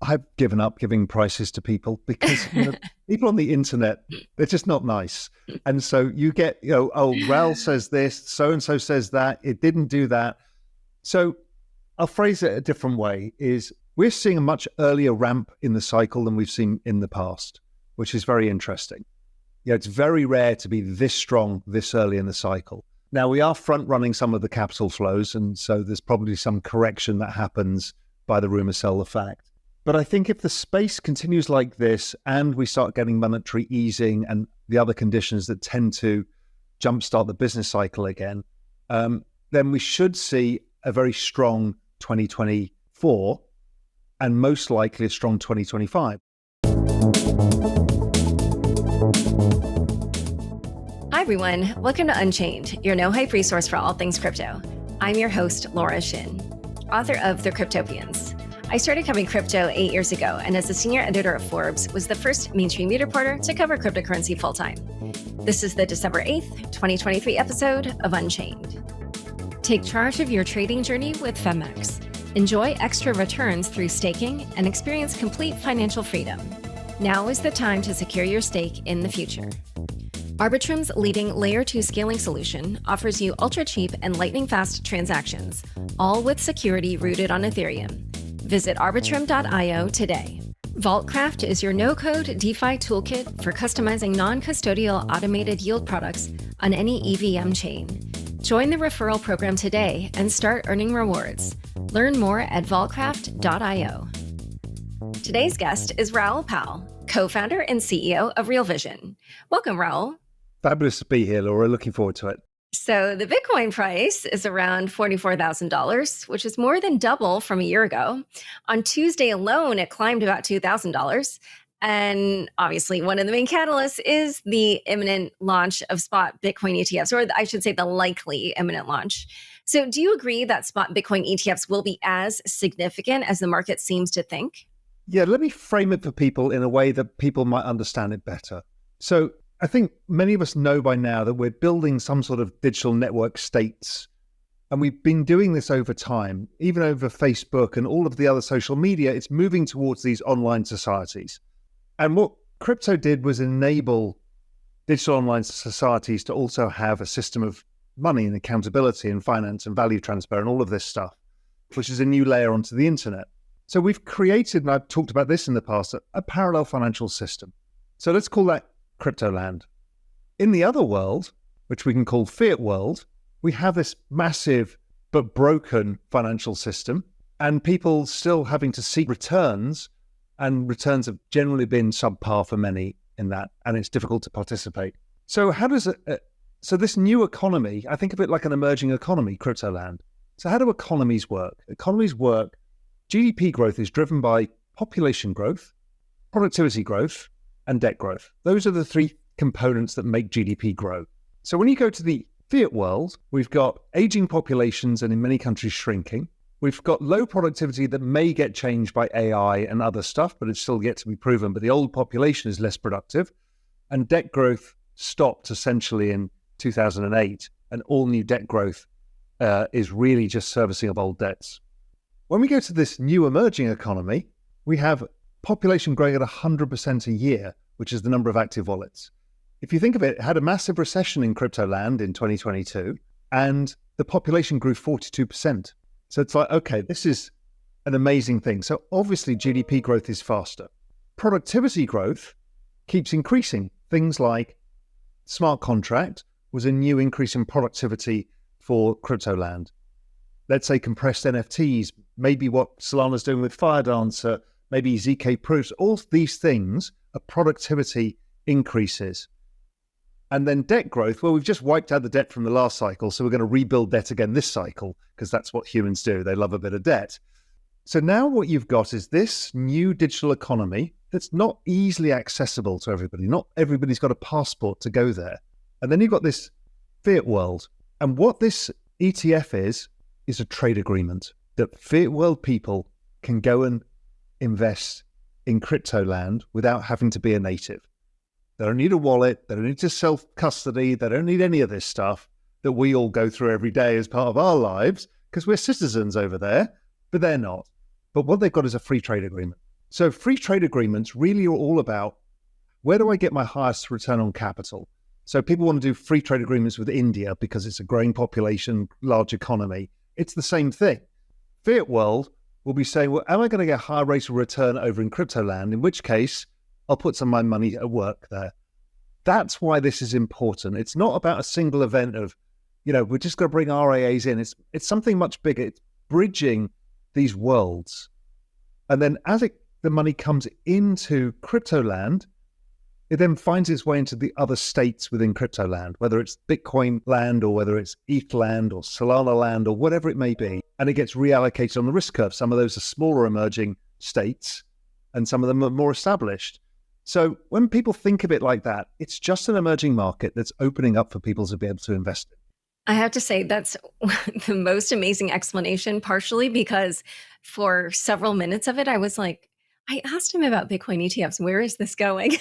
I've given up giving prices to people because people on the internet, they're just not nice. And so you get, oh, Raoul says this, so-and-so says that, it didn't do that. So I'll phrase it a different way, is we're seeing a much earlier ramp in the cycle than we've seen in the past, which is very interesting. It's very rare to be this strong this early in the cycle. Now, we are front-running some of the capital flows, and so there's probably some correction that happens by the rumor sell the fact. But I think if the space continues like this and we start getting monetary easing and the other conditions that tend to jumpstart the business cycle again, then we should see a very strong 2024 and most likely a strong 2025. Hi, everyone. Welcome to Unchained, your no-hype resource for all things crypto. I'm your host, Laura Shin, author of The Cryptopians. I started covering crypto 8 years ago, and as a senior editor of Forbes, was the first mainstream media reporter to cover cryptocurrency full-time. This is the December 8th, 2023 episode of Unchained. Take charge of your trading journey with Femex. Enjoy extra returns through staking and experience complete financial freedom. Now is the time to secure your stake in the future. Arbitrum's leading Layer 2 scaling solution offers you ultra-cheap and lightning-fast transactions, all with security rooted on Ethereum. Visit arbitrum.io today. Vaultcraft is your no-code DeFi toolkit for customizing non-custodial automated yield products on any EVM chain. Join the referral program today and start earning rewards. Learn more at vaultcraft.io. Today's guest is Raoul Pal, co-founder and CEO of Real Vision. Welcome, Raoul. Fabulous to be here, Laura. Looking forward to it. So the Bitcoin price is around $44,000, which is more than double from a year ago. On Tuesday alone, it climbed about $2,000. And obviously, one of the main catalysts is the imminent launch of spot Bitcoin ETFs, or I should say the likely imminent launch. So do you agree that spot Bitcoin ETFs will be as significant as the market seems to think? Yeah, let me frame it for people in a way that people might understand it better. So I think many of us know by now that we're building some sort of digital network states. And we've been doing this over time, even over Facebook and all of the other social media. It's moving towards these online societies. And what crypto did was enable digital online societies to also have a system of money and accountability and finance and value transfer and all of this stuff, which is a new layer onto the internet. So we've created, and I've talked about this in the past, a parallel financial system. So let's call that crypto land. In the other world, which we can call fiat world, we have this massive but broken financial system, and people still having to seek returns, and returns have generally been subpar for many in that, and it's difficult to participate. So how does so this new economy, I think of it like an emerging economy, crypto land. So how do economies work? Economies work, GDP growth is driven by population growth, productivity growth, and debt growth. Those are the three components that make GDP grow. So when you go to the fiat world, we've got aging populations and in many countries shrinking. We've got low productivity that may get changed by AI and other stuff, but it's still yet to be proven. But the old population is less productive. And debt growth stopped essentially in 2008. And all new debt growth is really just servicing of old debts. When we go to this new emerging economy, we have population growing at 100% a year, which is the number of active wallets. If you think of it, it had a massive recession in crypto land in 2022, and the population grew 42%. So it's like, okay, this is an amazing thing. So obviously GDP growth is faster. Productivity growth keeps increasing. Things like smart contract was a new increase in productivity for crypto land. Let's say compressed NFTs, maybe what Solana's doing with Firedancer, maybe ZK proofs, all these things are productivity increases. And then debt growth, well, we've just wiped out the debt from the last cycle, so we're going to rebuild debt again this cycle, because that's what humans do. They love a bit of debt. So now what you've got is this new digital economy that's not easily accessible to everybody. Not everybody's got a passport to go there. And then you've got this fiat world. And what this ETF is a trade agreement that fiat world people can go and invest in crypto land without having to be a native. They don't need a wallet, they don't need to self-custody, they don't need any of this stuff that we all go through every day as part of our lives, because we're citizens over there, but they're not. But what they've got is a free trade agreement. So free trade agreements really are all about, where do I get my highest return on capital? So people want to do free trade agreements with India because it's a growing population, large economy. It's the same thing. Fiat world will be saying, well, am I going to get a higher rate of return over in crypto land? In which case, I'll put some of my money at work there. That's why this is important. It's not about a single event of, we're just going to bring RIAs in. It's something much bigger. It's bridging these worlds. And then as the money comes into crypto land, it then finds its way into the other states within crypto land, whether it's Bitcoin land or whether it's ETH land or Solana land or whatever it may be. And it gets reallocated on the risk curve. Some of those are smaller emerging states and some of them are more established. So when people think of it like that, it's just an emerging market that's opening up for people to be able to invest in. I have to say that's the most amazing explanation, partially because for several minutes of it, I was like, I asked him about Bitcoin ETFs. Where is this going?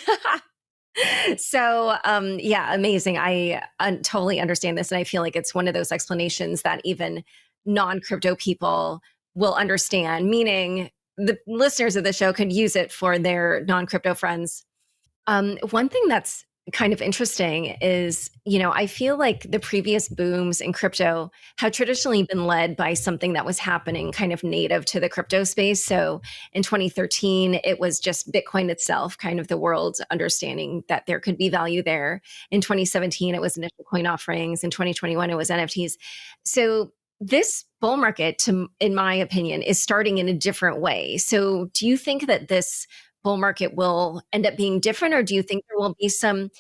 So, yeah, amazing. I totally understand this. And I feel like it's one of those explanations that even non-crypto people will understand, meaning the listeners of the show could use it for their non-crypto friends. One thing that's kind of interesting is, I feel like the previous booms in crypto have traditionally been led by something that was happening kind of native to the crypto space. So in 2013, it was just Bitcoin itself, kind of the world understanding that there could be value there. In 2017, it was initial coin offerings. In 2021, it was NFTs. So this bull market, in my opinion, is starting in a different way. So do you think that this bull market will end up being different, or do you think there will be some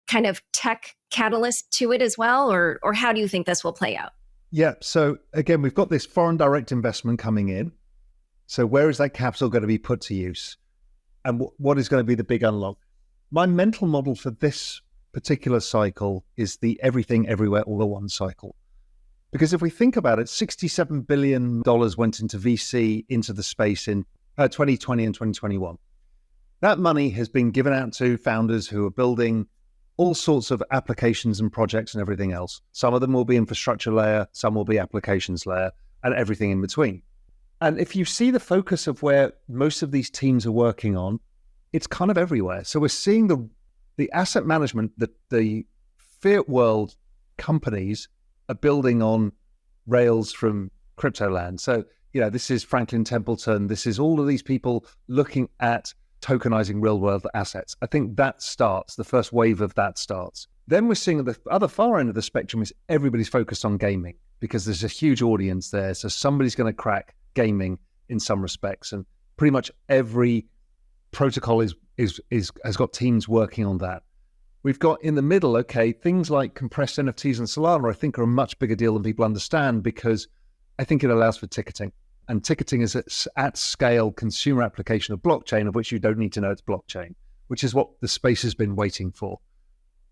kind of tech catalyst to it as well, or how do you think this will play out? Yeah, so again, we've got this foreign direct investment coming in. So where is that capital going to be put to use? And what is going to be the big unlock? My mental model for this particular cycle is the everything, everywhere, all at once cycle. Because if we think about it, $67 billion went into VC, into the space in 2020 and 2021. That money has been given out to founders who are building all sorts of applications and projects and everything else. Some of them will be infrastructure layer, some will be applications layer, and everything in between. And if you see the focus of where most of these teams are working on, it's kind of everywhere. So we're seeing the asset management that the fiat world companies are building on rails from crypto land. So, this is Franklin Templeton. This is all of these people looking at tokenizing real world assets. I think that starts, the first wave of that starts. Then we're seeing at the other far end of the spectrum is everybody's focused on gaming because there's a huge audience there. So somebody's going to crack gaming in some respects. And pretty much every protocol has got teams working on that. We've got in the middle, things like compressed NFTs and Solana, I think are a much bigger deal than people understand because I think it allows for ticketing. And ticketing is at scale consumer application of blockchain, of which you don't need to know it's blockchain, which is what the space has been waiting for.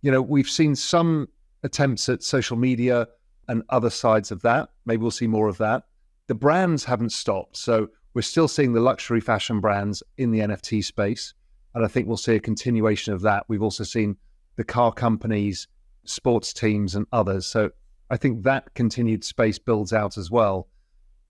We've seen some attempts at social media and other sides of that. Maybe we'll see more of that. The brands haven't stopped. So we're still seeing the luxury fashion brands in the NFT space. And I think we'll see a continuation of that. We've also seen the car companies, sports teams, and others. So I think that continued space builds out as well.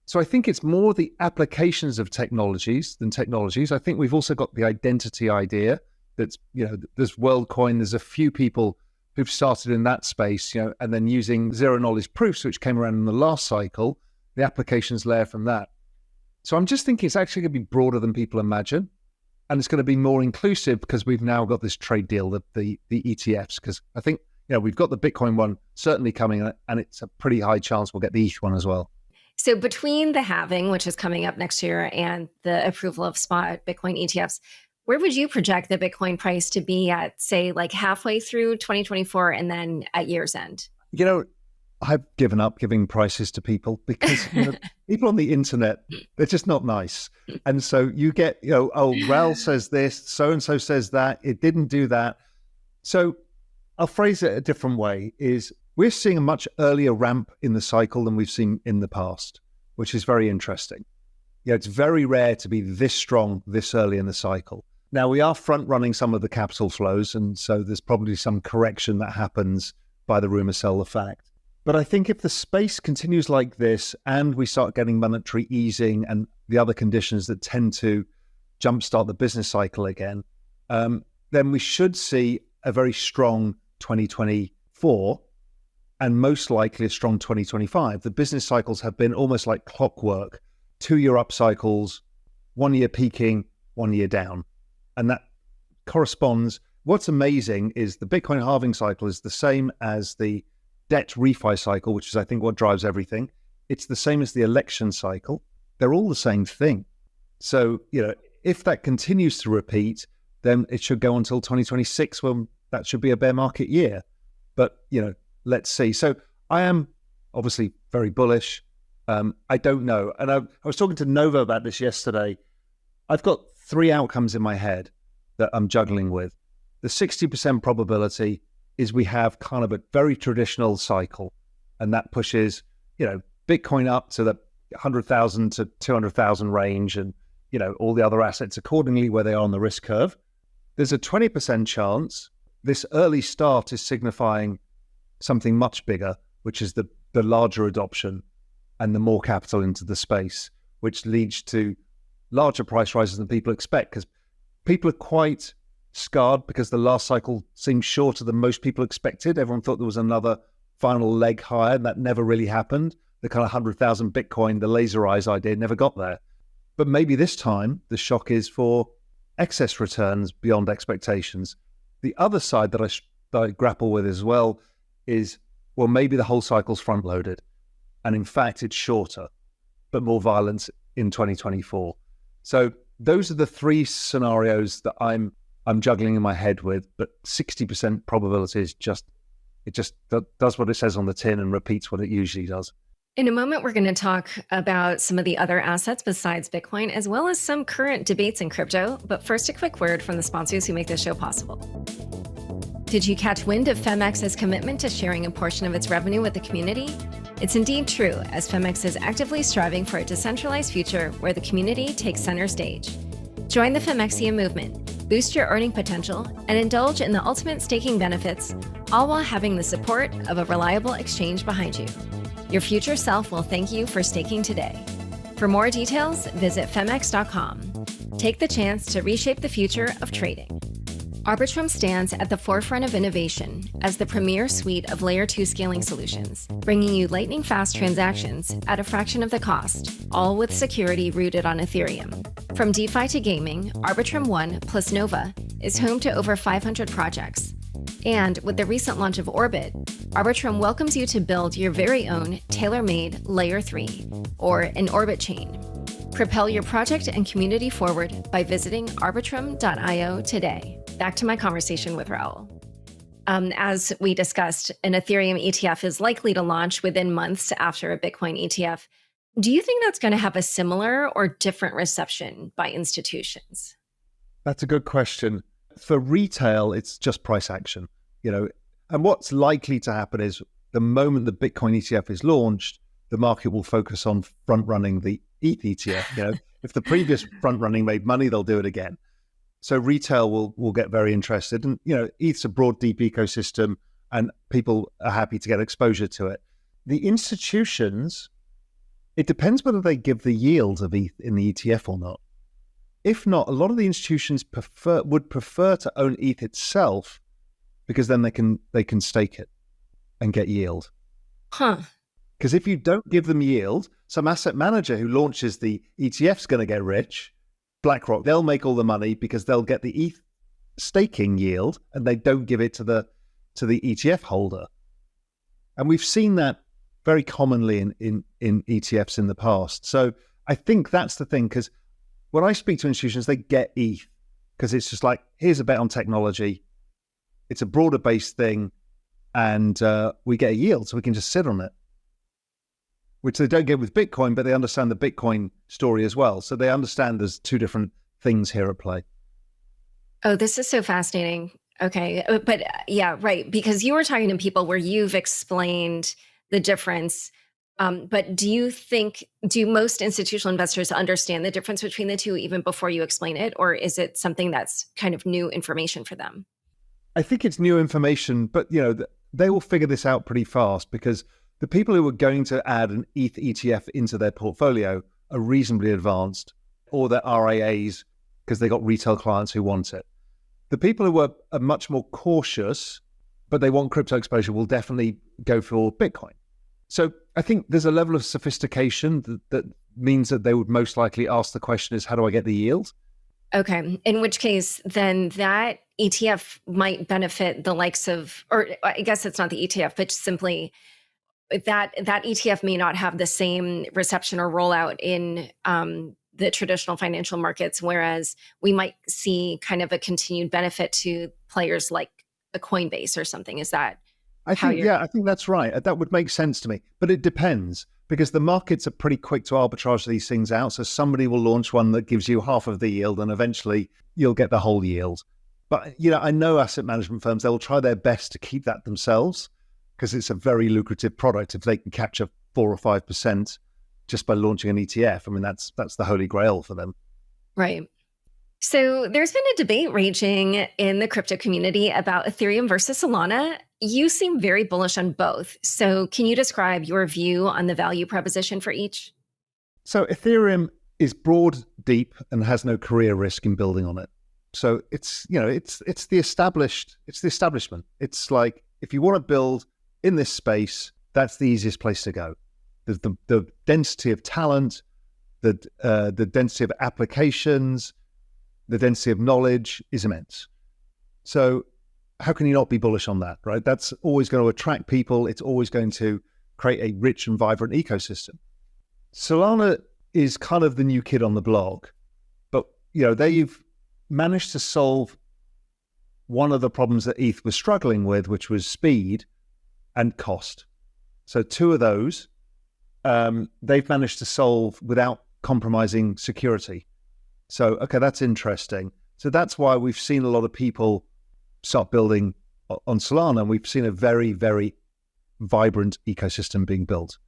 So I think it's more the applications of technologies than technologies. I think we've also got the identity idea that's, there's WorldCoin, there's a few people who've started in that space, and then using zero knowledge proofs, which came around in the last cycle, the applications layer from that. So I'm just thinking it's actually going to be broader than people imagine. And it's going to be more inclusive because we've now got this trade deal, the ETFs, because I think, we've got the Bitcoin one certainly coming, and it's a pretty high chance we'll get the ETH one as well. So between the halving, which is coming up next year, and the approval of spot Bitcoin ETFs, where would you project the Bitcoin price to be at, say, like halfway through 2024 and then at year's end? I've given up giving prices to people because people on the internet, they're just not nice. And so you get, Raoul says this, so-and-so says that, it didn't do that. So I'll phrase it a different way, is we're seeing a much earlier ramp in the cycle than we've seen in the past, which is very interesting. It's very rare to be this strong this early in the cycle. Now, we are front-running some of the capital flows, and so there's probably some correction that happens by the rumor sell the fact. But I think if the space continues like this and we start getting monetary easing and the other conditions that tend to jumpstart the business cycle again, then we should see a very strong 2024 and most likely a strong 2025. The business cycles have been almost like clockwork, 2-year up cycles, 1 year peaking, 1 year down. And that corresponds. What's amazing is the Bitcoin halving cycle is the same as the debt refi cycle, which is, I think, what drives everything. It's the same as the election cycle. They're all the same thing. So, if that continues to repeat, then it should go until 2026 when that should be a bear market year. But, let's see. So I am obviously very bullish. I don't know. And I was talking to Nova about this yesterday. I've got 3 outcomes in my head that I'm juggling with. The 60% probability is we have kind of a very traditional cycle, and that pushes, Bitcoin up to the 100,000 to 200,000 range, and, all the other assets accordingly where they are on the risk curve. There's a 20% chance this early start is signifying something much bigger, which is the larger adoption and the more capital into the space, which leads to larger price rises than people expect, because people are quite scarred because the last cycle seemed shorter than most people expected. Everyone thought there was another final leg higher, and that never really happened. The kind of 100,000 Bitcoin, the laser eyes idea never got there. But maybe this time the shock is for excess returns beyond expectations. The other side that I grapple with as well is, well, maybe the whole cycle's front-loaded, and in fact it's shorter, but more violent in 2024. So those are the 3 scenarios that I'm juggling in my head with, but 60% probability is it just does what it says on the tin and repeats what it usually does. In a moment, we're going to talk about some of the other assets besides Bitcoin, as well as some current debates in crypto. But first, a quick word from the sponsors who make this show possible. Did you catch wind of Femex's commitment to sharing a portion of its revenue with the community? It's indeed true, as Femex is actively striving for a decentralized future where the community takes center stage. Join the Femexia movement, boost your earning potential, and indulge in the ultimate staking benefits, all while having the support of a reliable exchange behind you. Your future self will thank you for staking today. For more details, visit femex.com. Take the chance to reshape the future of trading. Arbitrum stands at the forefront of innovation as the premier suite of Layer 2 scaling solutions, bringing you lightning-fast transactions at a fraction of the cost, all with security rooted on Ethereum. From DeFi to gaming, Arbitrum One plus Nova is home to over 500 projects. And with the recent launch of Orbit, Arbitrum welcomes you to build your very own tailor-made Layer 3, or an Orbit chain. Propel your project and community forward by visiting arbitrum.io today. Back to my conversation with Raoul. As we discussed, an Ethereum ETF is likely to launch within months after a Bitcoin ETF. Do you think that's going to have a similar or different reception by institutions? That's a good question. For retail, it's just price action, and what's likely to happen is the moment the Bitcoin ETF is launched, the market will focus on front-running the ETH ETF. If the previous front-running made money, they'll do it again. So retail will get very interested. And, ETH's a broad, deep ecosystem, and people are happy to get exposure to it. The institutions, it depends whether they give the yield of ETH in the ETF or not. If not, a lot of the institutions would prefer to own ETH itself, because then they can stake it and get yield. Huh. Because if you don't give them yield, some asset manager who launches the ETF's going to get rich. BlackRock, they'll make all the money because they'll get the ETH staking yield, and they don't give it to the ETF holder. And we've seen that very commonly in ETFs in the past. So I think that's the thing, because when I speak to institutions, they get ETH because it's just like, here's a bet on technology. It's a broader based thing, and we get a yield, so we can just sit on it, which they don't get with Bitcoin, but they understand the Bitcoin story as well. So they understand there's 2 different things here at play. Oh, this is so fascinating. Okay. But yeah, right. Because you were talking to people where you've explained the difference. But do most institutional investors understand the difference between the 2 even before you explain it? Or is it something that's kind of new information for them? I think it's new information, but they will figure this out pretty fast, because the people who are going to add an ETH ETF into their portfolio are reasonably advanced, or their RIAs because they got retail clients who want it. The people who are much more cautious, but they want crypto exposure, will definitely go for Bitcoin. So I think there's a level of sophistication that means that they would most likely ask the question is, how do I get the yield? Okay. In which case, then that ETF might benefit the likes of, or I guess it's not the ETF, but simply that ETF may not have the same reception or rollout in the traditional financial markets, whereas we might see kind of a continued benefit to players like a Coinbase or something. Is that I think that's right. That would make sense to me, but it depends because the markets are pretty quick to arbitrage these things out. So somebody will launch one that gives you half of the yield and eventually you'll get the whole yield. But, I know asset management firms, they'll try their best to keep that themselves because it's a very lucrative product. If they can capture 4 or 5% just by launching an ETF, I mean, that's the holy grail for them. Right. So there's been a debate raging in the crypto community about Ethereum versus Solana. You seem very bullish on both. So can you describe your view on the value proposition for each? So Ethereum is broad, deep, and has no career risk in building on it. So it's the establishment. It's like, if you want to build in this space, that's the easiest place to go. The density of talent, the density of applications, the density of knowledge is immense. So how can you not be bullish on that, right? That's always going to attract people. It's always going to create a rich and vibrant ecosystem. Solana is kind of the new kid on the block, but they've managed to solve one of the problems that ETH was struggling with, which was speed and cost. So two of those they've managed to solve without compromising security. So, okay, that's interesting. So that's why we've seen a lot of people start building on Solana, and we've seen a very, very vibrant ecosystem being built.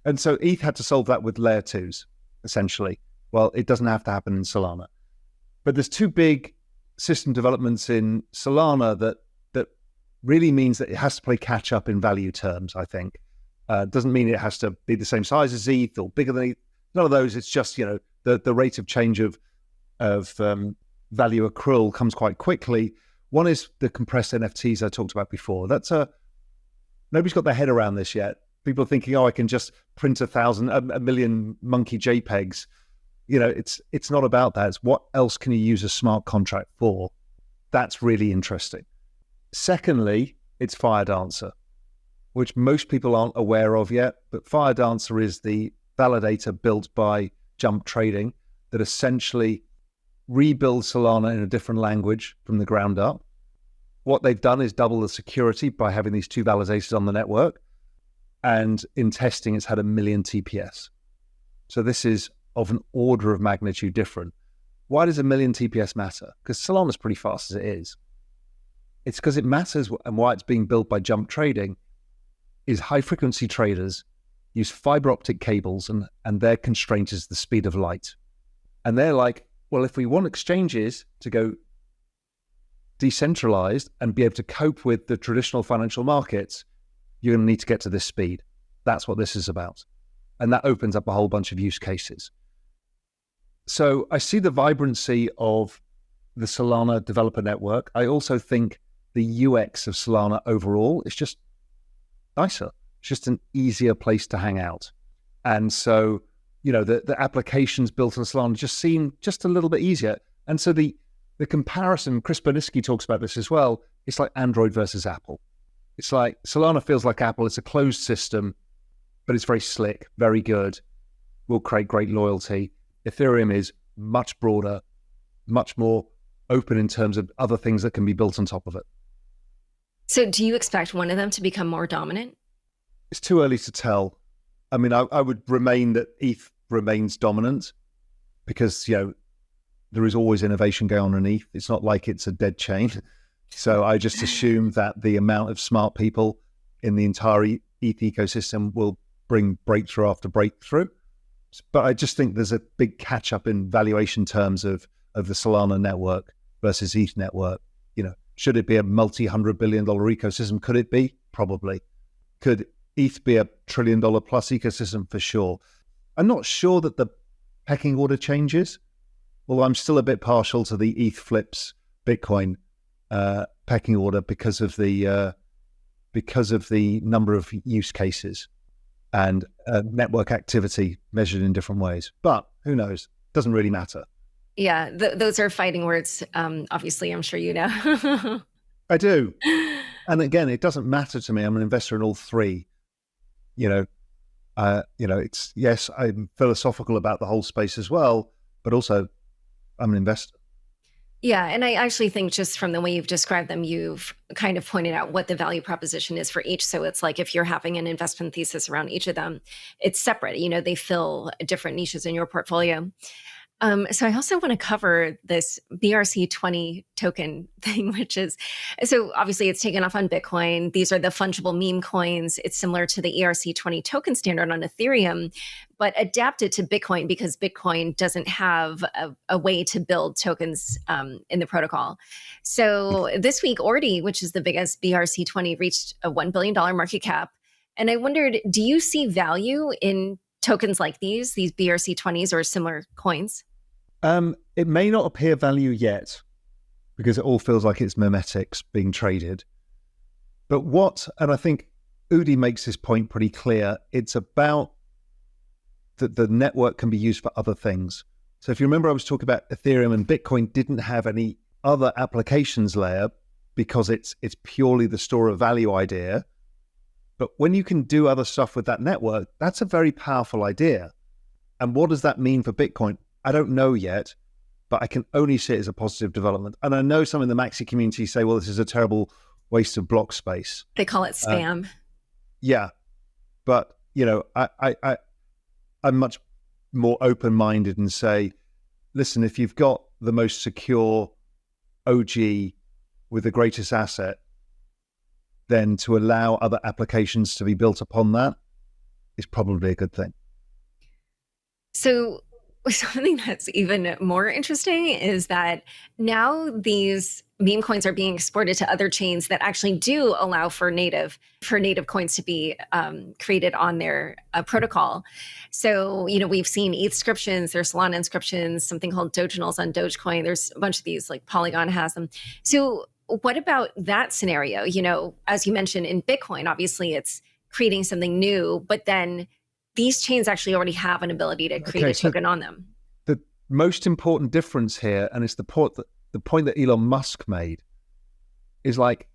And so ETH had to solve that with layer twos, essentially. Well, it doesn't have to happen in Solana. But there's two big system developments in Solana that really means that it has to play catch up in value terms, I think. Doesn't mean it has to be the same size as ETH or bigger than ETH. None of those. It's just, the rate of change of value accrual comes quite quickly. One is the compressed NFTs I talked about before. Nobody's got their head around this yet. People are thinking, I can just print a million monkey JPEGs. It's not about that. It's what else can you use a smart contract for? That's really interesting. Secondly, it's FireDancer, which most people aren't aware of yet. But FireDancer is the validator built by Jump Trading that essentially rebuilds Solana in a different language from the ground up. What they've done is double the security by having these two validators on the network. And in testing, it's had 1 million TPS. So this is of an order of magnitude different. Why does 1 million TPS matter? Because Solana's pretty fast as it is. It's because it matters, and why it's being built by Jump Trading is high-frequency traders use fiber optic cables, and their constraint is the speed of light. And they're like, well, if we want exchanges to go decentralized and be able to cope with the traditional financial markets, you're going to need to get to this speed. That's what this is about. And that opens up a whole bunch of use cases. So I see the vibrancy of the Solana developer network. I also think the UX of Solana overall is just nicer. It's just an easier place to hang out. And so, the applications built on Solana just seem just a little bit easier. And so the comparison, Chris Berniski talks about this as well, it's like Android versus Apple. It's like Solana feels like Apple. It's a closed system, but it's very slick, very good, will create great loyalty. Ethereum is much broader, much more open in terms of other things that can be built on top of it. So do you expect one of them to become more dominant? It's too early to tell. I mean, I would remain that ETH remains dominant because, there is always innovation going on in ETH. It's not like it's a dead chain. So I just assume that the amount of smart people in the entire ETH ecosystem will bring breakthrough after breakthrough. But I just think there's a big catch up in valuation terms of the Solana network versus ETH network. Should it be a multi-$100 billion ecosystem? Could it be? Probably. Could ETH be a $1 trillion plus ecosystem? For sure. I'm not sure that the pecking order changes. although I'm still a bit partial to the ETH flips Bitcoin pecking order because of the number of use cases and network activity measured in different ways. But who knows? Doesn't really matter. Yeah, those are fighting words. Obviously, I'm sure you know. I do. And again, it doesn't matter to me. I'm an investor in all three. It's, yes, I'm philosophical about the whole space as well, but also I'm an investor. Yeah, and I actually think just from the way you've described them, you've kind of pointed out what the value proposition is for each. So it's like if you're having an investment thesis around each of them, it's separate. They fill different niches in your portfolio. So I also want to cover this BRC20 token thing, which is, so obviously it's taken off on Bitcoin. These are the fungible meme coins. It's similar to the ERC20 token standard on Ethereum, but adapted to Bitcoin because Bitcoin doesn't have a way to build tokens in the protocol. So this week, Ordi, which is the biggest BRC20, reached a $1 billion market cap. And I wondered, do you see value in tokens like these BRC20s or similar coins? It may not appear value yet because it all feels like it's memetics being traded. But and I think Udi makes this point pretty clear, it's about that the network can be used for other things. So if you remember, I was talking about Ethereum, and Bitcoin didn't have any other applications layer because it's purely the store of value idea. But when you can do other stuff with that network, that's a very powerful idea. And what does that mean for Bitcoin? I don't know yet, but I can only see it as a positive development. And I know some in the maxi community say, well, this is a terrible waste of block space. They call it spam. Yeah. But, I'm much more open-minded and say, listen, if you've got the most secure OG with the greatest asset, then to allow other applications to be built upon that is probably a good thing. So something that's even more interesting is that now these meme coins are being exported to other chains that actually do allow for native coins to be created on their protocol. So, we've seen ETH inscriptions, there's Solana inscriptions, something called Doginals on Dogecoin. There's a bunch of these, like Polygon has them. So what about that scenario? As you mentioned in Bitcoin, obviously it's creating something new, but then these chains actually already have an ability to create a token on them. The most important difference here, and it's the point that Elon Musk made, is like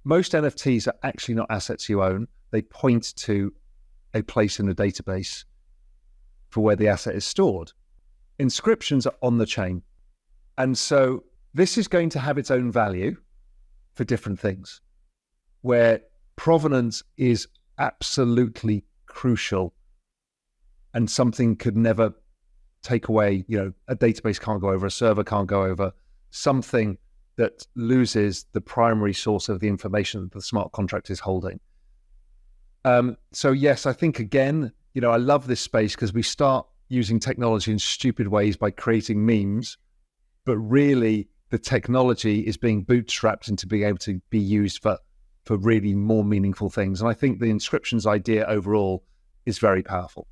most NFTs are actually not assets you own. They point to a place in a database for where the asset is stored. Inscriptions are on the chain. And so this is going to have its own value for different things, where provenance is absolutely crucial and something could never take away, a database can't go over, a server can't go over, something that loses the primary source of the information that the smart contract is holding. So yes, I think again, I love this space because we start using technology in stupid ways by creating memes, but really the technology is being bootstrapped into being able to be used for really more meaningful things. And I think the inscriptions idea overall is very powerful.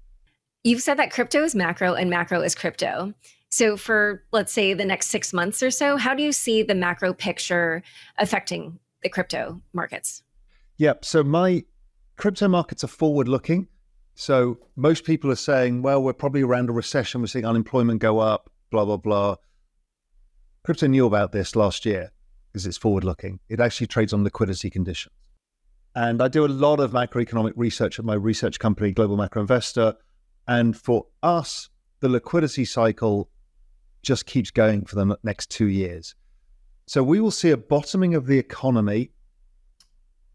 You've said that crypto is macro and macro is crypto. So for, let's say, the next 6 months or so, how do you see the macro picture affecting the crypto markets? Yep. So my crypto markets are forward-looking. So most people are saying, well, we're probably around a recession. We're seeing unemployment go up, blah, blah, blah. Crypto knew about this last year because it's forward-looking. It actually trades on liquidity conditions. And I do a lot of macroeconomic research at my research company, Global Macro Investor. And for us, the liquidity cycle just keeps going for the next 2 years. So we will see a bottoming of the economy,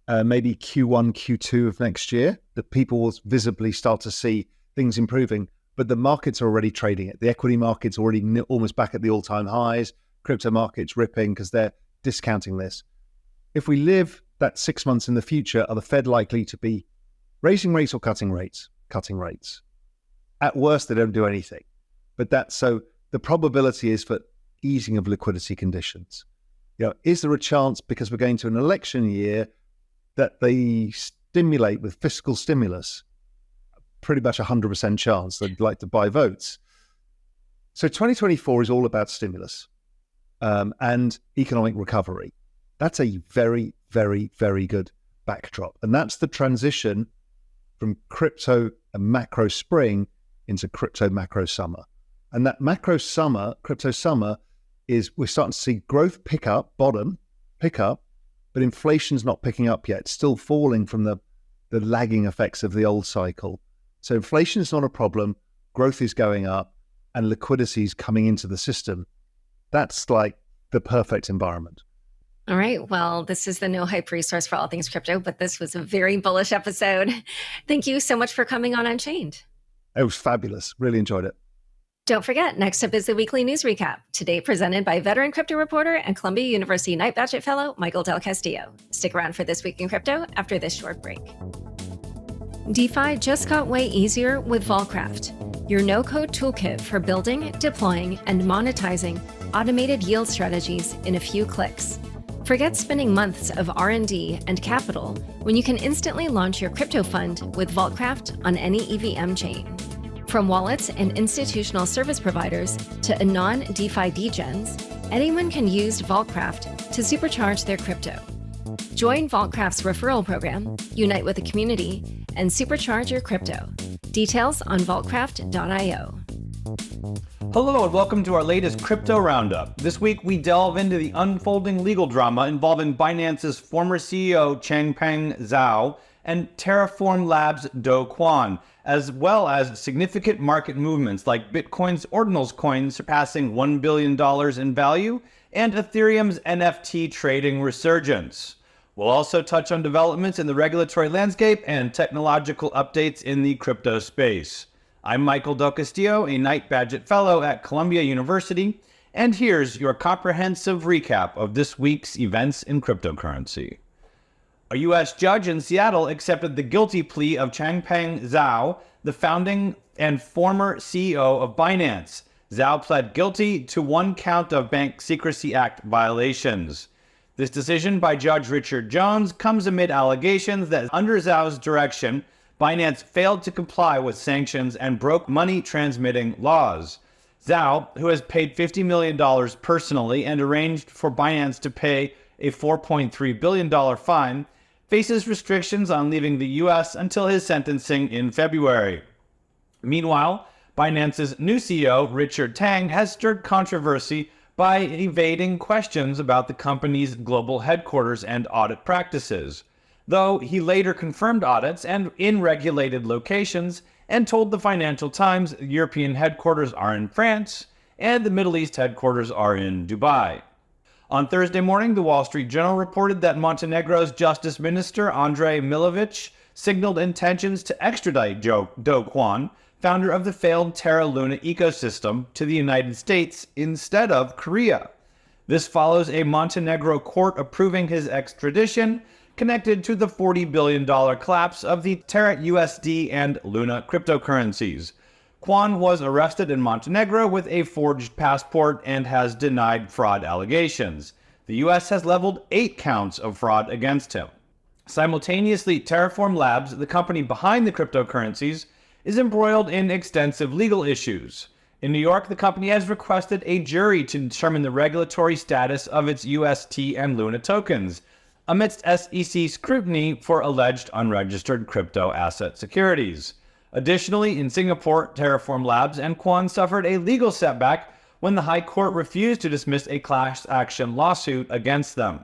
maybe Q1, Q2 of next year, that people will visibly start to see things improving, but the markets are already trading it. The equity market's already almost back at the all-time highs, crypto market's ripping because they're discounting this. If we live that 6 months in the future, are the Fed likely to be raising rates or cutting rates? Cutting rates. At worst, they don't do anything. But so the probability is for easing of liquidity conditions. Is there a chance, because we're going to an election year, that they stimulate with fiscal stimulus? Pretty much 100% chance they'd like to buy votes. So 2024 is all about stimulus and economic recovery. That's a very, very, very good backdrop. And that's the transition from crypto and macro spring into crypto macro summer. And that macro summer, crypto summer, is we're starting to see growth pick up, but inflation's not picking up yet. It's still falling from the lagging effects of the old cycle. So inflation is not a problem, growth is going up, and liquidity is coming into the system. That's like the perfect environment. All right. Well, this is the No Hype resource for all things crypto, but this was a very bullish episode. Thank you so much for coming on Unchained. It was fabulous. Really enjoyed it. Don't forget, next up is the weekly news recap, today presented by veteran crypto reporter and Columbia University Knight Bagehot Fellow, Michael Del Castillo. Stick around for This Week in Crypto after this short break. DeFi just got way easier with Vaultcraft, your no-code toolkit for building, deploying, and monetizing automated yield strategies in a few clicks. Forget spending months of R&D and capital when you can instantly launch your crypto fund with Vaultcraft on any EVM chain. From wallets and institutional service providers to anon DeFi degens, anyone can use Vaultcraft to supercharge their crypto. Join Vaultcraft's referral program, unite with the community, and supercharge your crypto. Details on vaultcraft.io. Hello and welcome to our latest crypto roundup. This week we delve into the unfolding legal drama involving Binance's former CEO Changpeng Zhao and Terraform Labs' Do Kwon, as well as significant market movements like Bitcoin's Ordinals coin surpassing $1 billion in value and Ethereum's NFT trading resurgence. We'll also touch on developments in the regulatory landscape and technological updates in the crypto space. I'm Michael Del Castillo, a Knight Bagehot Fellow at Columbia University, and here's your comprehensive recap of this week's events in cryptocurrency. A U.S. judge in Seattle accepted the guilty plea of Changpeng Zhao, the founding and former CEO of Binance. Zhao pled guilty to one count of Bank Secrecy Act violations. This decision by Judge Richard Jones comes amid allegations that under Zhao's direction, Binance failed to comply with sanctions and broke money transmitting laws. Zhao, who has paid $50 million personally and arranged for Binance to pay a $4.3 billion fine, faces restrictions on leaving the U.S. until his sentencing in February. Meanwhile, Binance's new CEO, Richard Tang, has stirred controversy by evading questions about the company's global headquarters and audit practices, though he later confirmed audits and in regulated locations and told the Financial Times European headquarters are in France and the Middle East headquarters are in Dubai. On Thursday morning, the Wall Street Journal reported that Montenegro's Justice Minister Andrej Milovic signaled intentions to extradite Do Kwon, founder of the failed Terra Luna ecosystem, to the United States instead of Korea. This follows a Montenegro court approving his extradition, connected to the $40 billion collapse of the Terra USD and Luna cryptocurrencies. Kwon was arrested in Montenegro with a forged passport and has denied fraud allegations. The U.S. has leveled 8 counts of fraud against him. Simultaneously, Terraform Labs, the company behind the cryptocurrencies, is embroiled in extensive legal issues. In New York, the company has requested a jury to determine the regulatory status of its UST and Luna tokens, amidst SEC scrutiny for alleged unregistered crypto asset securities. Additionally, in Singapore, Terraform Labs and Kwon suffered a legal setback when the High Court refused to dismiss a class action lawsuit against them.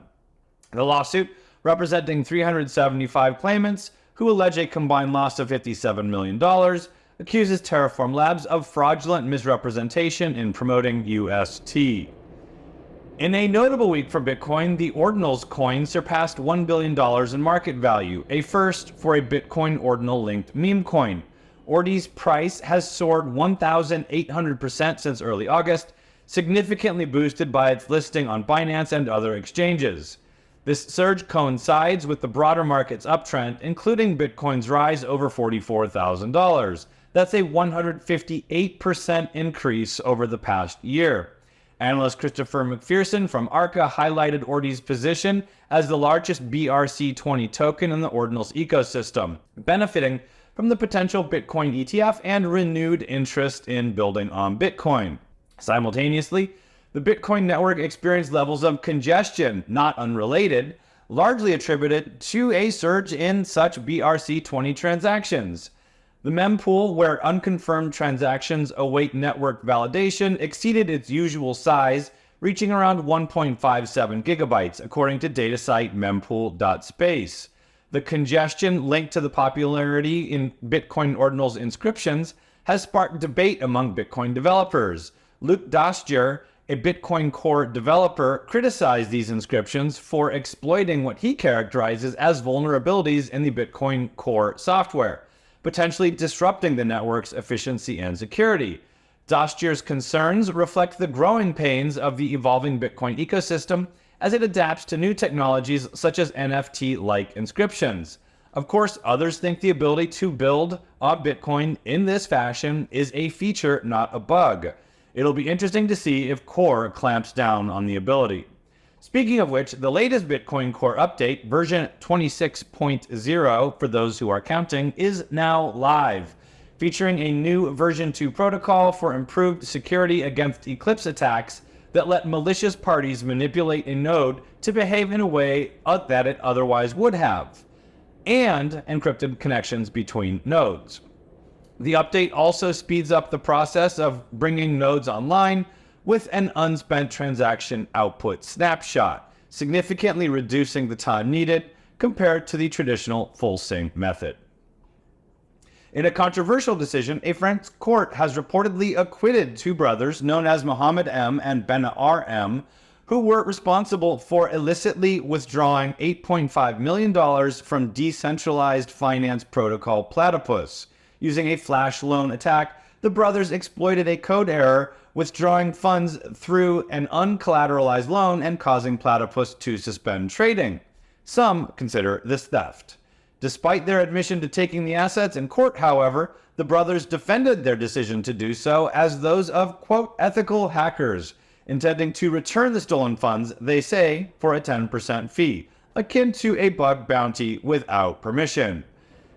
The lawsuit, representing 375 claimants who allege a combined loss of $57 million, accuses Terraform Labs of fraudulent misrepresentation in promoting UST. In a notable week for Bitcoin, the Ordinals coin surpassed $1 billion in market value, a first for a Bitcoin ordinal-linked meme coin. Ordi's price has soared 1,800% since early August, significantly boosted by its listing on Binance and other exchanges. This surge coincides with the broader market's uptrend, including Bitcoin's rise over $44,000. That's a 158% increase over the past year. Analyst Christopher McPherson from Arca highlighted Ordi's position as the largest BRC20 token in the Ordinals ecosystem, benefiting from the potential Bitcoin ETF and renewed interest in building on Bitcoin. Simultaneously, the Bitcoin network experienced levels of congestion, not unrelated, largely attributed to a surge in such BRC20 transactions. The mempool, where unconfirmed transactions await network validation, exceeded its usual size, reaching around 1.57 gigabytes, according to data site mempool.space. The congestion linked to the popularity in Bitcoin ordinals inscriptions has sparked debate among Bitcoin developers. Luke Dastier, a Bitcoin Core developer, criticized these inscriptions for exploiting what he characterizes as vulnerabilities in the Bitcoin Core software, potentially disrupting the network's efficiency and security. Dastier's concerns reflect the growing pains of the evolving Bitcoin ecosystem as it adapts to new technologies such as NFT-like inscriptions. Of course, others think the ability to build on Bitcoin in this fashion is a feature, not a bug. It'll be interesting to see if Core clamps down on the ability. Speaking of which, the latest Bitcoin Core update, version 26.0 for those who are counting, is now live, featuring a new version 2 protocol for improved security against Eclipse attacks that let malicious parties manipulate a node to behave in a way that it otherwise would have, and encrypted connections between nodes. The update also speeds up the process of bringing nodes online with an unspent transaction output snapshot, significantly reducing the time needed compared to the traditional full sync method. In a controversial decision, a French court has reportedly acquitted two brothers known as Mohammed M. and Benar M., who were responsible for illicitly withdrawing $8.5 million from decentralized finance protocol Platypus. Using a flash loan attack, the brothers exploited a code error, withdrawing funds through an uncollateralized loan and causing Platypus to suspend trading. Some consider this theft. Despite their admission to taking the assets in court, however, the brothers defended their decision to do so as those of, quote, ethical hackers, intending to return the stolen funds, they say, for a 10% fee, akin to a bug bounty without permission.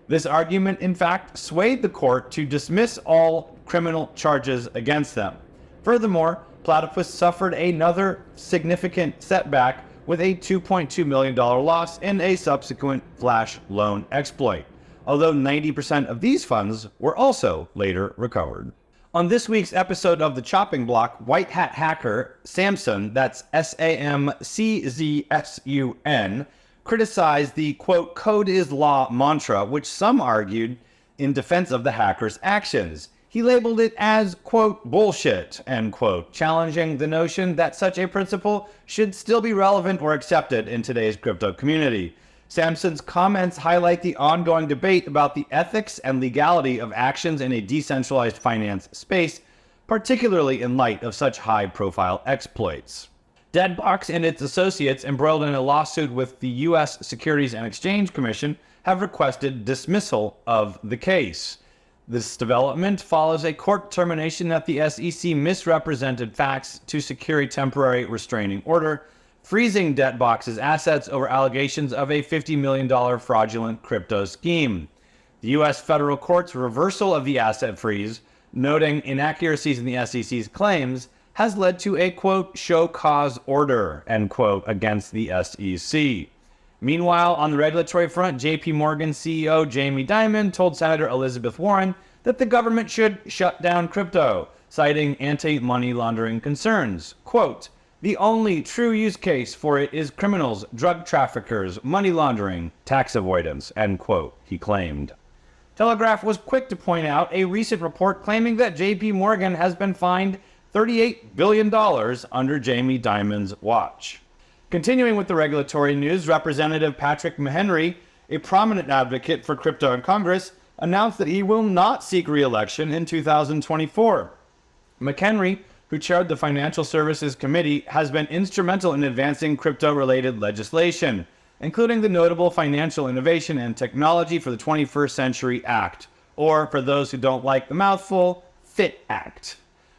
This argument, in fact, swayed the court to dismiss all criminal charges against them. Furthermore, Platypus suffered another significant setback with a $2.2 million loss in a subsequent flash loan exploit, although 90% of these funds were also later recovered. On this week's episode of The Chopping Block, white hat hacker Samson, that's SAMCZSUN, criticized the, quote, code is law mantra, which some argued in defense of the hacker's actions. He labeled it as, quote, bullshit, end quote, challenging the notion that such a principle should still be relevant or accepted in today's crypto community. Samson's comments highlight the ongoing debate about the ethics and legality of actions in a decentralized finance space, particularly in light of such high-profile exploits. Deadbox and its associates, embroiled in a lawsuit with the U.S. Securities and Exchange Commission, have requested dismissal of the case. This development follows a court determination that the SEC misrepresented facts to secure a temporary restraining order, freezing Deadbox's assets over allegations of a $50 million fraudulent crypto scheme. The U.S. federal court's reversal of the asset freeze, noting inaccuracies in the SEC's claims, has led to a, quote, show cause order, end quote, against the SEC. Meanwhile, on the regulatory front, JP Morgan CEO Jamie Dimon told Senator Elizabeth Warren that the government should shut down crypto, citing anti-money laundering concerns. Quote, the only true use case for it is criminals, drug traffickers, money laundering, tax avoidance, end quote, he claimed. Telegraph was quick to point out a recent report claiming that JP Morgan has been fined $38 billion under Jamie Dimon's watch. Continuing with the regulatory news, Representative Patrick McHenry, a prominent advocate for crypto in Congress, announced that he will not seek re-election in 2024. McHenry, who chaired the Financial Services Committee, has been instrumental in advancing crypto-related legislation, including the notable Financial Innovation and Technology for the 21st Century Act, or, for those who don't like the mouthful, FIT Act,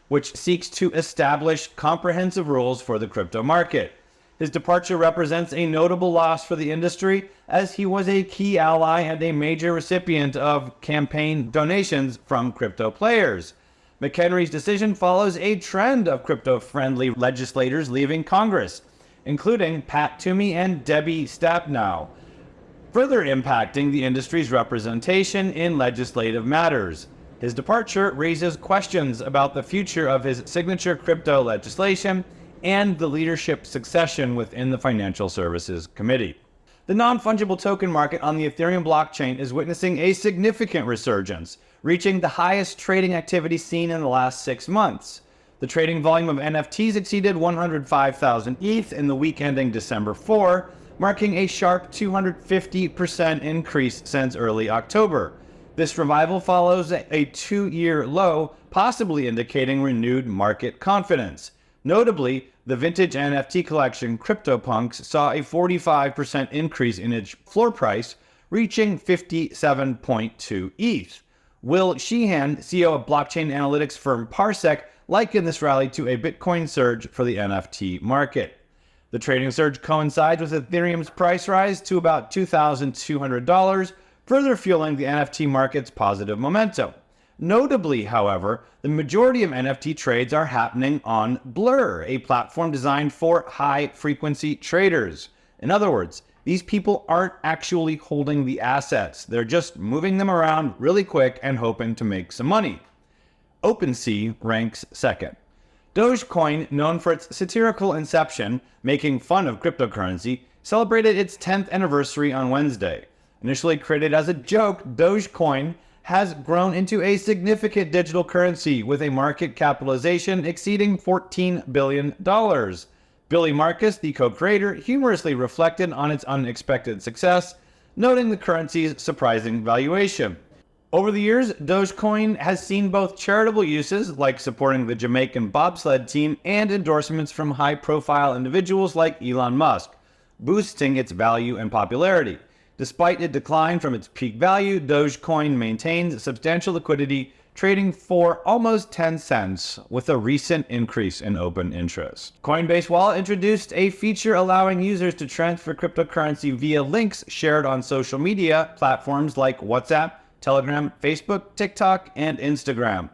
which seeks to establish comprehensive rules for the crypto market. His departure represents a notable loss for the industry, as he was a key ally and a major recipient of campaign donations from crypto players. McHenry's decision follows a trend of crypto-friendly legislators leaving Congress, including Pat Toomey and Debbie Stabenow, further impacting the industry's representation in legislative matters. His departure raises questions about the future of his signature crypto legislation and the leadership succession within the Financial Services Committee. The non-fungible token market on the Ethereum blockchain is witnessing a significant resurgence, reaching the highest trading activity seen in the last 6 months. The trading volume of NFTs exceeded 105,000 ETH in the week ending December 4, marking a sharp 250% increase since early October. This revival follows a 2-year low, possibly indicating renewed market confidence. Notably, the vintage NFT collection CryptoPunks saw a 45% increase in its floor price, reaching 57.2 ETH. Will Sheehan, CEO of blockchain analytics firm Parsec, likened this rally to a Bitcoin surge for the NFT market. The trading surge coincides with Ethereum's price rise to about $2,200, further fueling the NFT market's positive momentum. Notably, however, the majority of NFT trades are happening on Blur, a platform designed for high-frequency traders. In other words, these people aren't actually holding the assets. They're just moving them around really quick and hoping to make some money. OpenSea ranks second. Dogecoin, known for its satirical inception, making fun of cryptocurrency, celebrated its 10th anniversary on Wednesday. Initially created as a joke, Dogecoin has grown into a significant digital currency with a market capitalization exceeding $14 billion. Billy Marcus, the co-creator, humorously reflected on its unexpected success, noting the currency's surprising valuation. Over the years, Dogecoin has seen both charitable uses, like supporting the Jamaican bobsled team, and endorsements from high-profile individuals like Elon Musk, boosting its value and popularity. Despite a decline from its peak value, Dogecoin maintains substantial liquidity, trading for almost 10 cents with a recent increase in open interest. Coinbase Wallet introduced a feature allowing users to transfer cryptocurrency via links shared on social media platforms like WhatsApp, Telegram, Facebook, TikTok, and Instagram.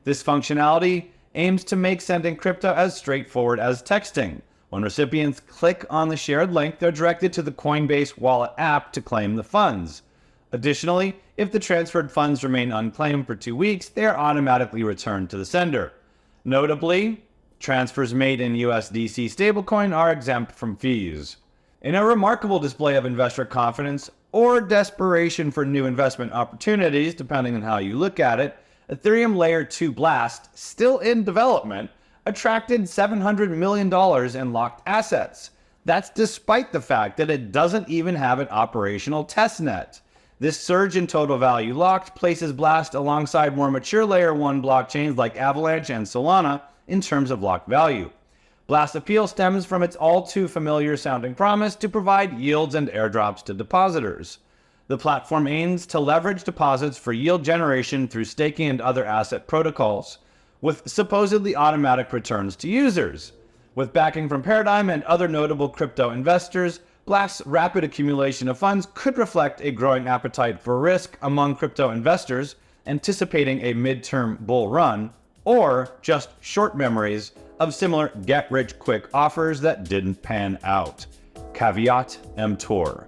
This functionality aims to make sending crypto as straightforward as texting. When recipients click on the shared link, they're directed to the Coinbase Wallet app to claim the funds. Additionally, if the transferred funds remain unclaimed for 2 weeks, they are automatically returned to the sender. Notably, transfers made in USDC stablecoin are exempt from fees. In a remarkable display of investor confidence or desperation for new investment opportunities, depending on how you look at it, Ethereum Layer 2 Blast, still in development, attracted $700 million in locked assets. That's despite the fact that it doesn't even have an operational testnet. This surge in total value locked places Blast alongside more mature Layer 1 blockchains like Avalanche and Solana in terms of locked value. Blast's appeal stems from its all-too-familiar sounding promise to provide yields and airdrops to depositors. The platform aims to leverage deposits for yield generation through staking and other asset protocols, with supposedly automatic returns to users. With backing from Paradigm and other notable crypto investors, Blast's rapid accumulation of funds could reflect a growing appetite for risk among crypto investors, anticipating a midterm bull run, or just short memories of similar get-rich-quick offers that didn't pan out. Caveat emptor.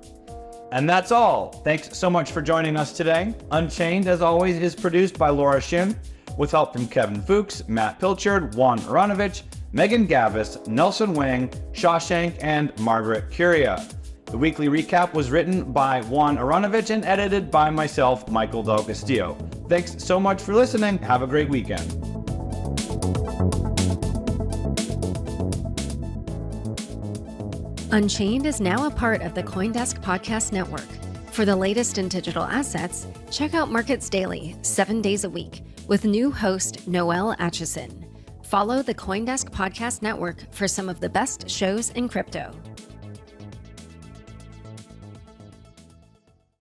And that's all. Thanks so much for joining us today. Unchained, as always, is produced by Laura Shin, with help from Kevin Fuchs, Matt Pilchard, Juan Aronovich, Megan Gavis, Nelson Wang, Shawshank, and Margaret Curia. The weekly recap was written by Juan Aronovich and edited by myself, Michael Del Castillo. Thanks so much for listening. Have a great weekend. Unchained is now a part of the CoinDesk Podcast Network. For the latest in digital assets, check out Markets Daily, 7 days a week, with new host Noel Atchison. Follow the CoinDesk Podcast Network for some of the best shows in crypto.